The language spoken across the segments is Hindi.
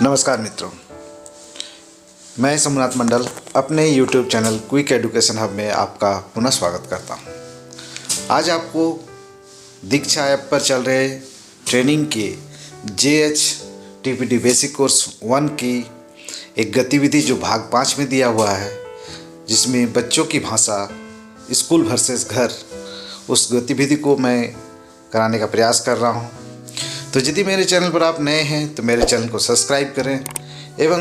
नमस्कार मित्रों, मैं सोमनाथ मंडल अपने YouTube channel quick education hub में आपका पुनः स्वागत करता हूं। आज आपको दीक्षा ऐप पर चल रहे ट्रेनिंग के JHTPT बेसिक कोर्स 1 की एक गतिविधि जो भाग 5 में दिया हुआ है, जिसमें बच्चों की भाषा स्कूल वर्सेस घर, उस गतिविधि को मैं कराने का प्रयास कर रहा हूं। तो यदि मेरे चैनल पर आप नए हैं तो मेरे चैनल को सब्सक्राइब करें एवं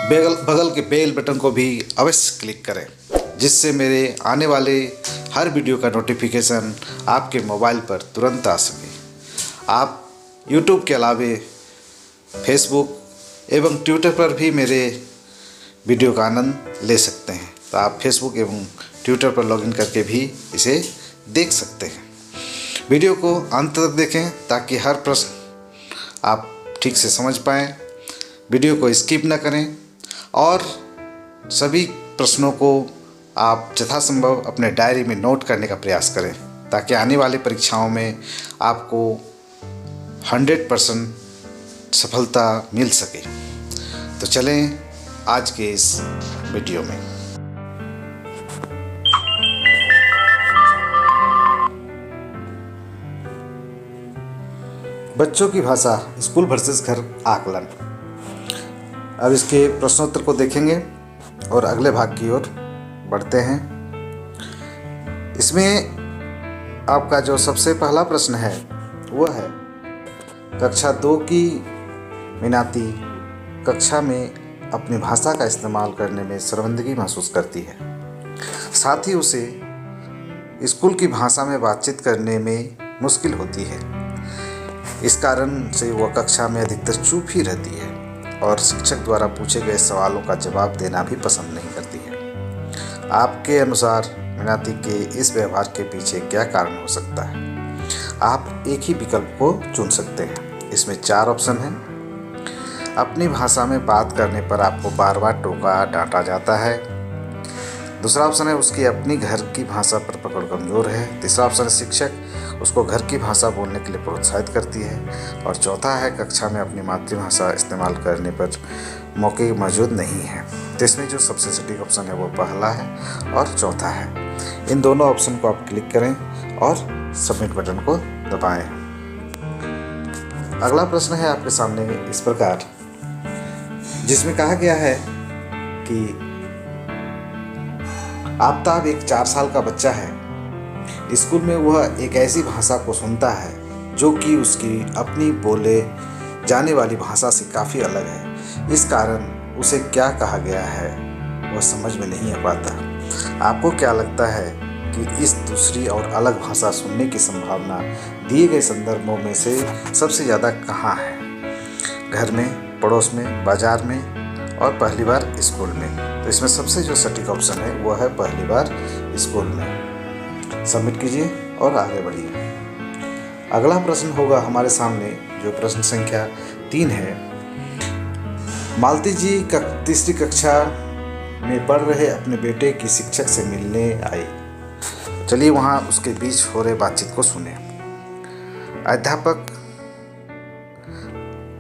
बगल के बेल बटन को भी अवश्य क्लिक करें, जिससे मेरे आने वाले हर वीडियो का नोटिफिकेशन आपके मोबाइल पर तुरंत आ सके। आप YouTube के अलावे फेसबुक एवं ट्विटर पर भी मेरे वीडियो का आनंद ले सकते हैं। तो आप फेसबुक एवं ट्विटर पर लॉगिन करके भी इसे देख सकते हैं। वीडियो को अंत तक देखें ताकि हर प्रश्न आप ठीक से समझ पाएँ। वीडियो को स्किप न करें और सभी प्रश्नों को आप यथासंभव अपने डायरी में नोट करने का प्रयास करें, ताकि आने वाली परीक्षाओं में आपको 100% सफलता मिल सके। तो चलें आज के इस वीडियो में। बच्चों की भाषा स्कूल वर्सेस घर आकलन। अब इसके प्रश्नोत्तर को देखेंगे और अगले भाग की ओर बढ़ते हैं। इसमें आपका जो सबसे पहला प्रश्न है वह है, कक्षा 2 की मीनाती कक्षा में अपनी भाषा का इस्तेमाल करने में शर्मिंदगी महसूस करती है। साथ ही उसे स्कूल की भाषा में बातचीत करने में मुश्किल होती है। इस कारण से वह कक्षा में अधिकतर चुप ही रहती है और शिक्षक द्वारा पूछे गए सवालों का जवाब देना भी पसंद नहीं करती है। आपके अनुसार मीनाती के इस व्यवहार के पीछे क्या कारण हो सकता है? आप एक ही विकल्प को चुन सकते हैं। इसमें 4 ऑप्शन हैं। अपनी भाषा में बात करने पर आपको बार बार टोका डांटा जाता है। दूसरा ऑप्शन है, उसकी अपनी घर की भाषा पर पकड़ कमज़ोर है। तीसरा ऑप्शन है, शिक्षक उसको घर की भाषा बोलने के लिए प्रोत्साहित करती है। और चौथा है, कक्षा में अपनी मातृभाषा इस्तेमाल करने पर मौके मौजूद नहीं है। तो इसमें जो सबसे सटीक ऑप्शन है वो पहला है और चौथा है। इन दोनों ऑप्शन को आप क्लिक करें और सबमिट बटन को दबाएं। अगला प्रश्न है आपके सामने इस प्रकार, जिसमें कहा गया है कि आफ्ताब एक 4 साल का बच्चा है। स्कूल में वह एक ऐसी भाषा को सुनता है जो कि उसकी अपनी बोले जाने वाली भाषा से काफ़ी अलग है। इस कारण उसे क्या कहा गया है वह समझ में नहीं आ पाता। आपको क्या लगता है कि इस दूसरी और अलग भाषा सुनने की संभावना दिए गए संदर्भों में से सबसे ज़्यादा कहाँ है? घर में, पड़ोस में, बाजार में और पहली बार स्कूल में? तो इसमें सबसे जो सटीक ऑप्शन है वह है पहली बार स्कूल में। सबमिट कीजिए और आगे बढ़िए। अगला प्रश्न होगा हमारे सामने, जो प्रश्न संख्या 3 है। मालती जी तीसरी कक्षा में पढ़ रहे अपने बेटे की शिक्षक से मिलने आई। चलिए वहाँ उसके बीच हो रहे बातचीत को सुने। अध्यापक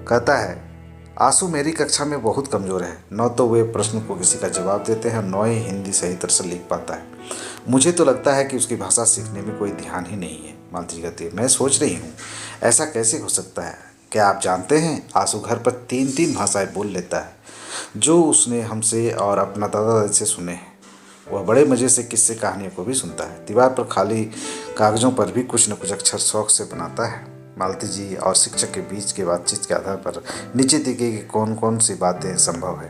कहता है, आंसू मेरी कक्षा में बहुत कमज़ोर है। न तो वे प्रश्न को किसी का जवाब देते हैं, न ही हिंदी सही तरह से लिख पाता है। मुझे तो लगता है कि उसकी भाषा सीखने में कोई ध्यान ही नहीं है। मालती कहती है, मैं सोच रही हूँ ऐसा कैसे हो सकता है। क्या आप जानते हैं, आंसू घर पर 3 भाषाएं बोल लेता है, जो उसने हमसे और अपना दादा दादी से सुने हैं। वह बड़े मज़े से किस्से कहानियों को भी सुनता है। दीवार पर खाली कागज़ों पर भी कुछ न कुछ अक्षर शौक से बनाता है। मालती जी और शिक्षक के बीच के बातचीत के आधार पर नीचे दी गई कौन कौन सी बातें संभव है।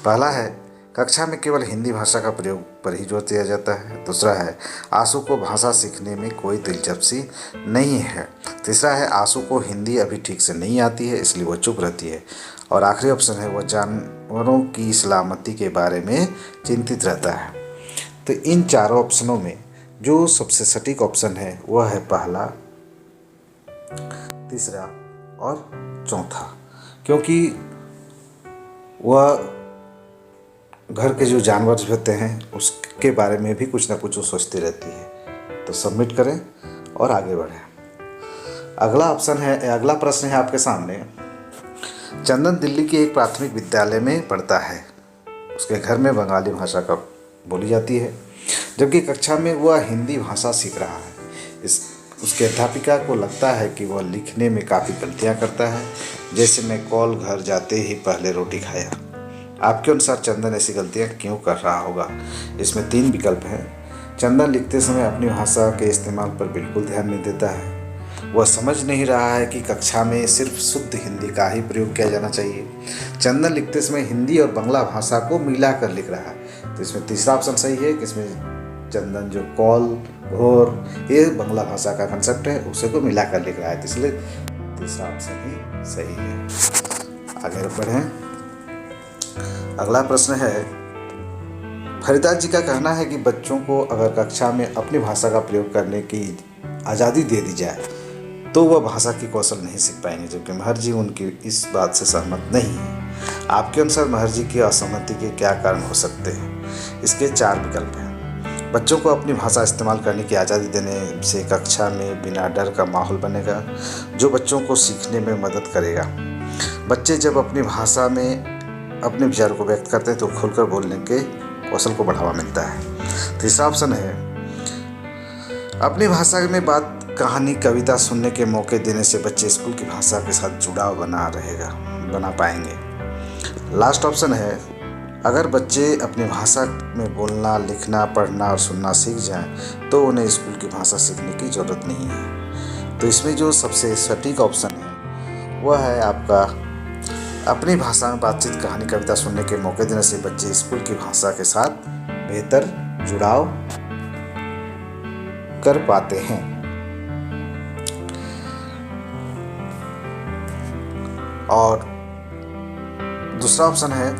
पहला है, कक्षा में केवल हिंदी भाषा का प्रयोग पर ही जोर दिया जाता है। दूसरा है, आंसू को भाषा सीखने में कोई दिलचस्पी नहीं है। तीसरा है, आंसू को हिंदी अभी ठीक से नहीं आती है, इसलिए वो चुप रहती है। और आखिरी ऑप्शन है, वह जानवरों की सलामती के बारे में चिंतित रहता है। तो इन 4 ऑप्शनों में जो सबसे सटीक ऑप्शन है वह है पहला, तीसरा और चौथा, क्योंकि वह घर के जो जानवर होते हैं उसके बारे में भी कुछ ना कुछ वो सोचती रहती है। तो सबमिट करें और आगे बढ़ें। अगला प्रश्न है आपके सामने। चंदन दिल्ली के एक प्राथमिक विद्यालय में पढ़ता है। उसके घर में बंगाली भाषा का बोली जाती है, जबकि कक्षा में वह हिंदी भाषा सीख रहा है। उसके अध्यापिका को लगता है कि वह लिखने में काफ़ी गलतियां करता है, जैसे मैं कॉल घर जाते ही पहले रोटी खाया। आपके अनुसार चंदन ऐसी गलतियां क्यों कर रहा होगा? इसमें 3 विकल्प हैं। चंदन लिखते समय अपनी भाषा के इस्तेमाल पर बिल्कुल ध्यान नहीं देता है। वह समझ नहीं रहा है कि कक्षा में सिर्फ शुद्ध हिंदी का ही प्रयोग किया जाना चाहिए। चंदन लिखते समय हिंदी और बांग्ला भाषा को मिला कर लिख रहा है। तो इसमें तीसरा ऑप्शन सही है कि इसमें चंदन जो कॉल और ये बांग्ला भाषा का कंसेप्ट है उसे को मिला कर लिख रहा है, तो इसलिए तीसरा ऑप्शन ही सही है। आगे बढ़ें। अगला प्रश्न है, फरीदा जी का कहना है कि बच्चों को अगर कक्षा में अपनी भाषा का प्रयोग करने की आज़ादी दे दी जाए तो वह भाषा की कौशल नहीं सीख पाएंगे, जबकि महर जी उनकी इस बात से सहमत नहीं है। आपके अनुसार महर जी की असहमति के क्या कारण हो सकते हैं? इसके 4 विकल्प हैं। बच्चों को अपनी भाषा इस्तेमाल करने की आज़ादी देने से कक्षा में बिना डर का माहौल बनेगा, जो बच्चों को सीखने में मदद करेगा। बच्चे जब अपनी भाषा में अपने विचारों को व्यक्त करते हैं तो खुलकर बोलने के कौशल को बढ़ावा मिलता है। तीसरा ऑप्शन है, अपनी भाषा में बात, कहानी, कविता सुनने के मौके देने से बच्चे स्कूल की भाषा के साथ जुड़ाव बना पाएंगे। लास्ट ऑप्शन है, अगर बच्चे अपनी भाषा में बोलना, लिखना, पढ़ना और सुनना सीख जाएं तो उन्हें स्कूल की भाषा सीखने की ज़रूरत नहीं है। तो इसमें जो सबसे सटीक ऑप्शन है वह है आपका, अपनी भाषा में बातचीत, कहानी, कविता सुनने के मौके देने से बच्चे स्कूल की भाषा के साथ बेहतर जुड़ाव कर पाते हैं। और दूसरा ऑप्शन है,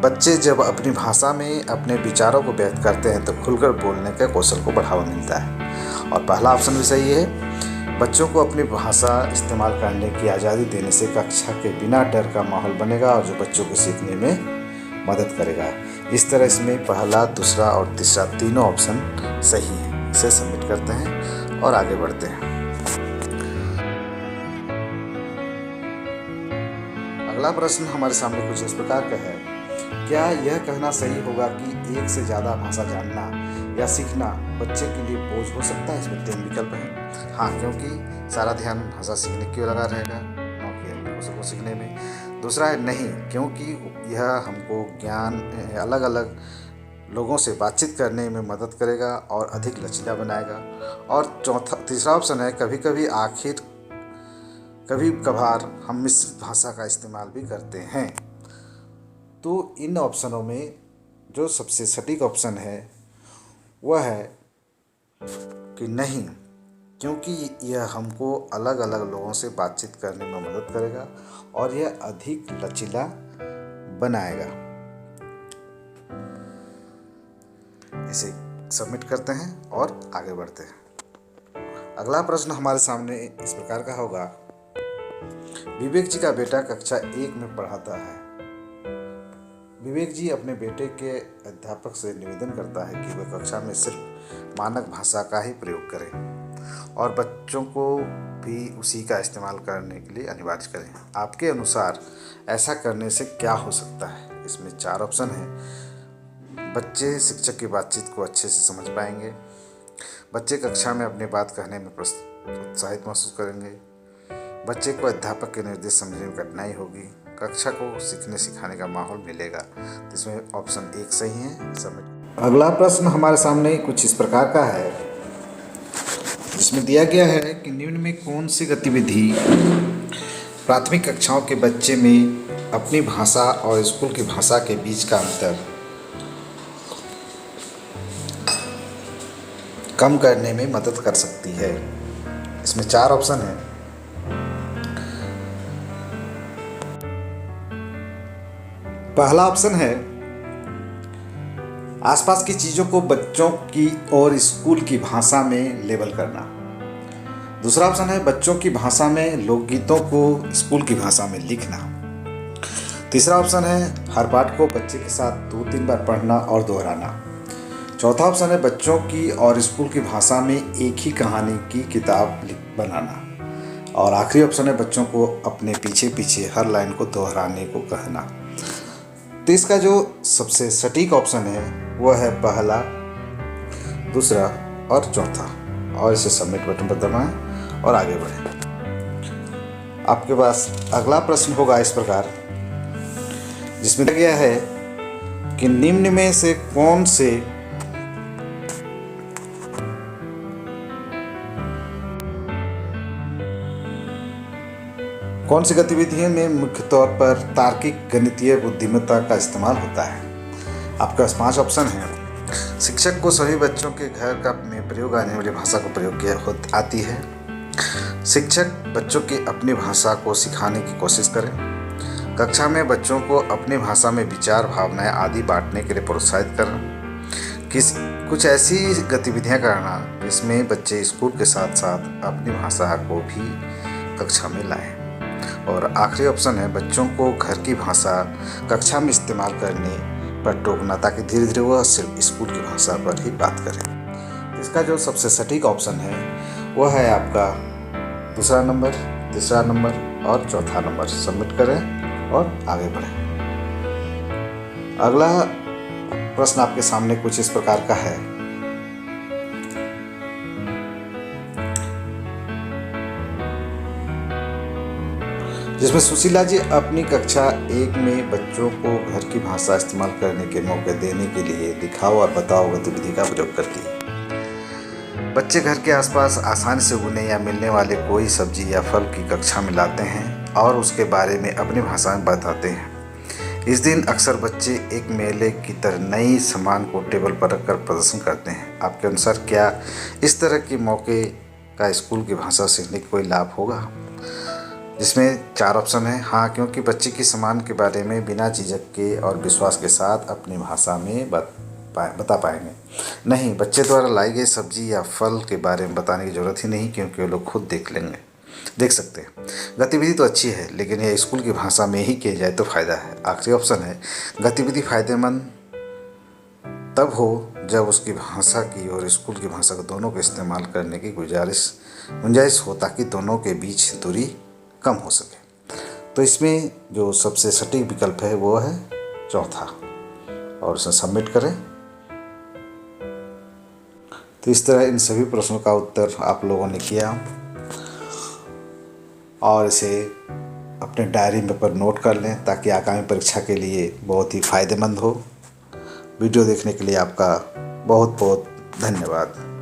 बच्चे जब अपनी भाषा में अपने विचारों को व्यक्त करते हैं तो खुलकर बोलने के कौशल को बढ़ावा मिलता है। और पहला ऑप्शन भी सही है, बच्चों को अपनी भाषा इस्तेमाल करने की आज़ादी देने से कक्षा के बिना डर का माहौल बनेगा और जो बच्चों को सीखने में मदद करेगा। इस तरह इसमें पहला, दूसरा और तीसरा तीनों ऑप्शन सही हैं। इसे सबमिट करते हैं और आगे बढ़ते हैं। अगला प्रश्न हमारे सामने कुछ इस प्रकार का है, क्या यह कहना सही होगा कि एक से ज़्यादा भाषा जानना या सीखना बच्चे के लिए बोझ हो सकता है? इसमें 3 विकल्प हैं। हाँ, क्योंकि सारा ध्यान भाषा सीखने की ओर लगा रहेगा, न कि अपने कौशल को सीखने में। दूसरा है नहीं, क्योंकि यह हमको ज्ञान, अलग अलग लोगों से बातचीत करने में मदद करेगा और अधिक लचीला बनाएगा। और तीसरा ऑप्शन है, कभी कभार हम मिश्रित भाषा का इस्तेमाल भी करते हैं। तो इन ऑप्शनों में जो सबसे सटीक ऑप्शन है वह है कि नहीं, क्योंकि यह हमको अलग अलग लोगों से बातचीत करने में मदद करेगा और यह अधिक लचीला बनाएगा। इसे सबमिट करते हैं और आगे बढ़ते हैं। अगला प्रश्न हमारे सामने इस प्रकार का होगा, विवेक जी का बेटा कक्षा 1 में पढ़ाता है। विवेक जी अपने बेटे के अध्यापक से निवेदन करता है कि वह कक्षा में सिर्फ मानक भाषा का ही प्रयोग करें और बच्चों को भी उसी का इस्तेमाल करने के लिए अनिवार्य करें। आपके अनुसार ऐसा करने से क्या हो सकता है? इसमें 4 ऑप्शन हैं। बच्चे शिक्षक की बातचीत को अच्छे से समझ पाएंगे, बच्चे कक्षा में अपनी बात कहने में उत्साहित महसूस करेंगे, बच्चे को अध्यापक के निर्देश समझने में कठिनाई होगी, कक्षा को सीखने सिखाने का माहौल मिलेगा। तो इसमें ऑप्शन 1 सही है। सबमिट। अगला प्रश्न हमारे सामने कुछ इस प्रकार का है, जिसमें दिया गया है कि निम्न में कौन सी गतिविधि प्राथमिक कक्षाओं के बच्चे में अपनी भाषा और स्कूल की भाषा के बीच का अंतर कम करने में मदद कर सकती है। इसमें 4 ऑप्शन हैं। पहला ऑप्शन है, आसपास की चीज़ों को बच्चों की और स्कूल की भाषा में लेबल करना। दूसरा ऑप्शन है, बच्चों की भाषा में लोकगीतों को स्कूल की भाषा में लिखना। तीसरा ऑप्शन है, हर पाठ को बच्चे के साथ 2-3 बार पढ़ना और दोहराना। चौथा ऑप्शन है, बच्चों की और स्कूल की भाषा में एक ही कहानी की किताब बनाना। और आखिरी ऑप्शन है बच्चों को अपने पीछे पीछे हर लाइन को दोहराने को कहना। तो इसका जो सबसे सटीक ऑप्शन है वो है पहला, दूसरा और चौथा। और इसे सबमिट बटन पर दबाएं और आगे बढ़ें। आपके पास अगला प्रश्न होगा इस प्रकार, जिसमें दिया गया है कि निम्न में से कौन सी गतिविधियों में मुख्य तौर पर तार्किक गणितीय बुद्धिमत्ता का इस्तेमाल होता है। आपके पास 5 ऑप्शन हैं। शिक्षक को सभी बच्चों के घर का में प्रयोग आने वाली भाषा को प्रयोग आती है। शिक्षक बच्चों की अपनी भाषा को सिखाने की कोशिश करें। कक्षा में बच्चों को अपनी भाषा में विचार, भावनाएं आदि बांटने के लिए प्रोत्साहित करें। कुछ ऐसी गतिविधियां करना जिसमें बच्चे स्कूल के साथ साथ अपनी भाषा को भी कक्षा में लाएं। और आखिरी ऑप्शन है बच्चों को घर की भाषा कक्षा में इस्तेमाल करने पर टोकना, ताकि धीरे धीरे वह सिर्फ स्कूल की भाषा पर ही बात करें। इसका जो सबसे सटीक ऑप्शन है वह है आपका दूसरा नंबर, तीसरा नंबर और चौथा नंबर। सबमिट करें और आगे बढ़ें। अगला प्रश्न आपके सामने कुछ इस प्रकार का है, जिसमें सुशीला जी अपनी कक्षा 1 में बच्चों को घर की भाषा इस्तेमाल करने के मौके देने के लिए दिखाओ और बताओ गतिविधि का प्रयोग करती है। बच्चे घर के आसपास आसानी से उगने या मिलने वाले कोई सब्जी या फल की कक्षा में लाते हैं और उसके बारे में अपनी भाषा में बताते हैं। इस दिन अक्सर बच्चे एक मेले की तरह नई सामान को टेबल पर रखकर प्रदर्शन करते हैं। आपके अनुसार क्या इस तरह के मौके का स्कूल की भाषा सीखने का कोई लाभ होगा? जिसमें 4 ऑप्शन है। हाँ, क्योंकि बच्चे की सामान के बारे में बिना झिझक के और विश्वास के साथ अपनी भाषा में बता पाएंगे। नहीं, बच्चे द्वारा लाई गई सब्जी या फल के बारे में बताने की ज़रूरत ही नहीं, क्योंकि वो लोग खुद देख सकते हैं। गतिविधि तो अच्छी है, लेकिन यह स्कूल की भाषा में ही किया जाए तो फ़ायदा है। आखिरी ऑप्शन है गतिविधि फ़ायदेमंद तब हो जब उसकी भाषा की और स्कूल की भाषा को दोनों को इस्तेमाल करने की गुंजाइश हो, ताकि दोनों के बीच दूरी कम हो सके। तो इसमें जो सबसे सटीक विकल्प है वो है चौथा, और उसे सबमिट करें। तो इस तरह इन सभी प्रश्नों का उत्तर आप लोगों ने किया और इसे अपने डायरी में पर नोट कर लें, ताकि आगामी परीक्षा के लिए बहुत ही फ़ायदेमंद हो। वीडियो देखने के लिए आपका बहुत बहुत धन्यवाद।